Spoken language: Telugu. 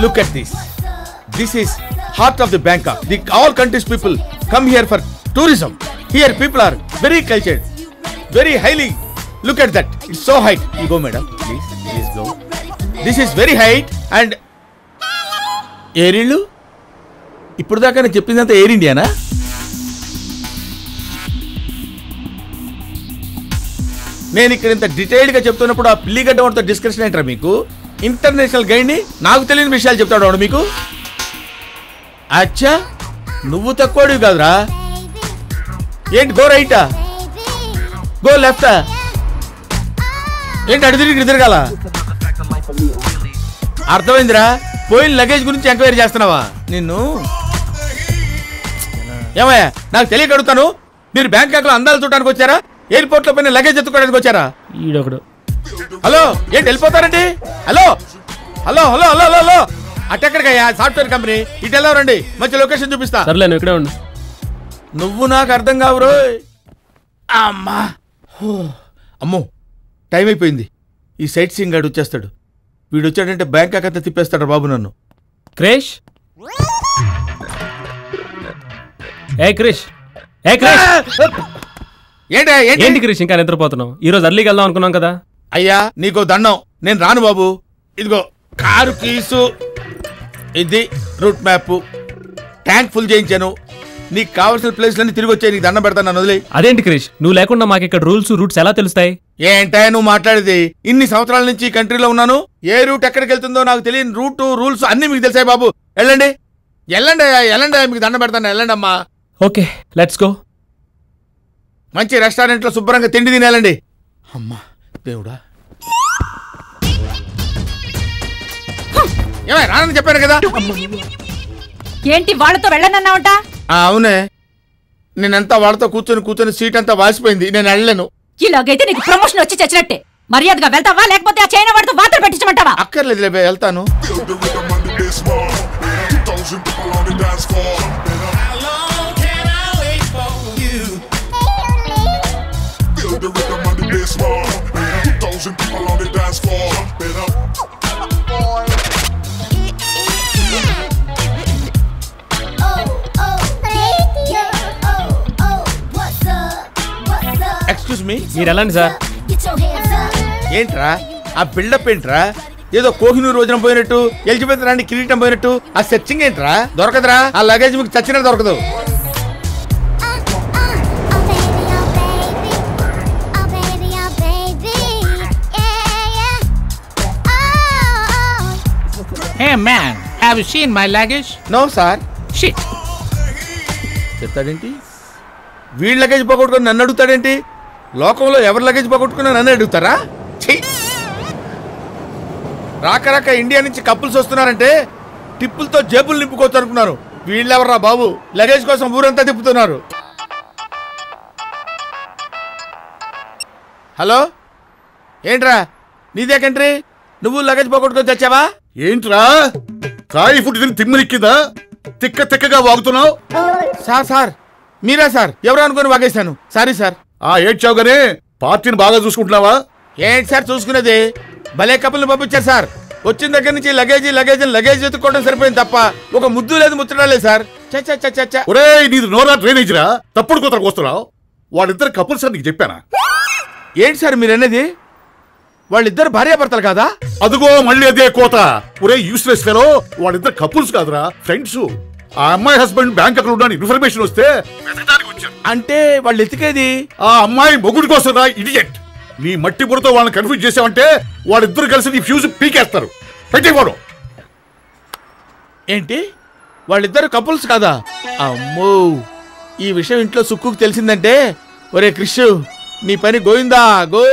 Look at this. This is heart of the Bangkok. The all countries people come here for tourism. Here people are very cultured, very highly. Look at that. It's so high. You go, madam. Please go. This is very high and air ఇల్లు. ఇప్పుడు దాకా నేను చెప్పిందంతా ఎయిర్ ఇండియానా? నేను ఇక్కడ ఇంత డీటెయిల్డ్గా చెప్తున్నప్పుడు ఆ పిల్లిగడ్డ వాడితో డిస్కషన్ ఏంటారా మీకు? ఇంటర్నేషనల్ గైడ్ని నాకు తెలియని విషయాలు చెప్తాడు వాడు మీకు. అచ్చా, నువ్వు తక్కువడివి కాదురా. ఏంటి గో రైటా, గో లెఫ్టా, ఏంటి అడు తిరిగి తిరగాల? అర్థమైందిరా? పోయిన లగేజ్ గురించి ఎంక్వైరీ చేస్తున్నావా? నిన్ను ఏమయ్యా, నాకు తెలియక అడుగుతాను. మీరు బ్యాంకాక్ లో అందాలు చూడడానికి వచ్చారా, ఎయిర్పోర్ట్ లో పోయిన లగేజ్ ఎత్తుకోవడానికి వచ్చారా? ఈడొకడు. హలో, ఏంటి వెళ్ళిపోతారండి? Hello hello hello hello hello, అటెక్కడికయ్యా? Software company. ఇటు వెళ్ళవరండి, మంచి లొకేషన్ చూపిస్తా. సర్లే, నువ్వు ఇక్కడే ఉండు. నువ్వు నాకు అర్థం కావురో. అమ్మా, అమ్మో, టైం అయిపోయింది. ఈ సైట్ సీయింగ్ గాడు వచ్చేస్తాడు. వీడు వచ్చాడంటే బ్యాంకాక్ అంతా తిప్పేస్తాడు బాబు నన్ను. క్రిష్, ఏ క్రిష్, ఏ క్రిష్. ఏంటి క్రిష్ ఇంకా నిద్రపోతున్నావు? ఈ రోజు అర్లీకి వెళ్దాం అనుకున్నాం కదా. అయ్యా నీకో దండం, నేను రాను బాబు. ఇదిగో కారు కీసు, ఇది రూట్ మ్యాప్, ట్యాంక్ ఫుల్ చేయించాను. నీకు కావాల్సిన ప్లేస్లన్నీ తిరిగి వచ్చాయి. నీకు దండం పెడతాను, నన్ను వదిలే. అదేంటి క్రిష్, నువ్వు లేకుండా మాకు ఇక్కడ రూట్స్ ఎలా తెలుస్తాయి? ఏంటా నువ్వు మాట్లాడేది? ఇన్ని సంవత్సరాల నుంచి ఈ కంట్రీలో ఉన్నాను. ఏ రూట్ ఎక్కడికి వెళ్తుందో నాకు తెలియని రూల్స్ అన్ని మీకు తెలిసాయి బాబు. వెళ్ళండి వెళ్ళండి వెళ్ళండి, మీకు దండం పెడతాను. వెళ్ళండి అమ్మా. Okay, let's go. మంచి రెస్టారెంట్లో శుభ్రంగా తిండి తినేయాలండి. అమ్మా దేవుడా, ఏమై రానని చెప్పాను కదా. ఏంటి వాళ్ళతో వెళ్ళనన్నావుట? అవునే, నేనంతా వాళ్ళతో కూర్చొని సీట్ అంతా వాసిపోయింది. నేను వెళ్ళలేను. ఇలాగైతే నీకు ప్రమోషన్ వచ్చి చచ్చినట్టే. మర్యాదగా వెళ్తావా, లేకపోతే ఆ చైనా వాడితో వార్తలు పెట్టించమంటావా? అక్కర్లేదు, వెళ్తాను. ఎక్స్క్యూజ్ మీ, మీరు వెళ్ళండి సార్. ఏంట్రా ఆ బిల్డప్? ఏంట్రా ఏదో కోహినూరు రోజున పోయినట్టు, ఎలిజబెత్ రాణి కిరీటం పోయినట్టు ఆ సెర్చింగ్ ఏంట్రా? దొరకదురా ఆ లగేజ్, మీకు చచ్చినా దొరకదు. Hey man, have you seen my luggage? No sir. Shit. చెప్తాడేంటి? వీళ్ళ లగేజ్ పోగొట్టుకుని నన్ను అడుగుతాడేంటి? లోకంలో ఎవరి లగేజ్ పోగొట్టుకున్నా నన్ను అడుగుతారా? రాక ఇండియా నుంచి కప్పుల్స్ వస్తున్నారంటే టిప్పులతో జేబులు నింపుకోవచ్చు అనుకున్నారు. వీళ్ళెవర్రా బాబు, లగేజ్ కోసం ఊరంతా తిప్పుతున్నారు. హలో, ఏంట్రా నీదే కంట్రీ? నువ్వు లగేజ్ పోగొట్టుకొని తెచ్చావా? ఏంట్రా కాయి ఫుడ్ తిని తిమ్మిరిక్కిందా? తిక్కగా వాగుతున్నావు. సార్ మీరా సార్? ఎవరు అనుకుని వాగేశాను. Sorry sir. ఏడ్చావుగానే పార్టీని బాగా చూసుకుంటున్నావా? ఏంటి సార్ చూసుకునేది? భలే కప్పుల్ని పంపించారు సార్. వచ్చిన దగ్గర నుంచి లగేజ్ ఎత్తుకోవడం సరిపోయింది తప్ప ఒక ముద్దు లేదు, ముచ్చడం లేదు సార్. ఒరే, నీది నోరా డ్రైనేజ్ రా, తప్పుడు కోతలకు వస్తున్నావు. వాళ్ళిద్దరు కపుల్స్ అని నీకు చెప్పానా? ఏంటి సార్ మీరు అనేది? వాళ్ళిద్దరు భార్యాభర్తలు కాదా? అదుగో మళ్ళీ అదే కోత. ఒరే యూస్లెస్ ఫెలో, వాళ్ళిద్దరు కపుల్స్ కాదురా, ఫ్రెండ్స్. ఆ అమ్మాయి హస్బెండ్ బ్యాంక్ అకౌంట్ అని ఇన్ఫర్మేషన్ వస్తే అంటే వాళ్ళు ఎతికేది ఆ అమ్మాయి మొగుడి కోసం రా, ఇడియట్. నీ మట్టి బుర్రతో వాళ్ళని కన్ఫ్యూజ్ చేసావంటే వాళ్ళిద్దరు కలిసి నీ ఫ్యూజ్ పీకేస్తారు. పెట్టేవాడు. ఏంటి వాళ్ళిద్దరు కపుల్స్ కాదా? అమ్మో, ఈ విషయం ఇంట్లో సుక్కుకు తెలిసిందంటే ఒరే క్రిష్ నీ పని గోయిందా గో.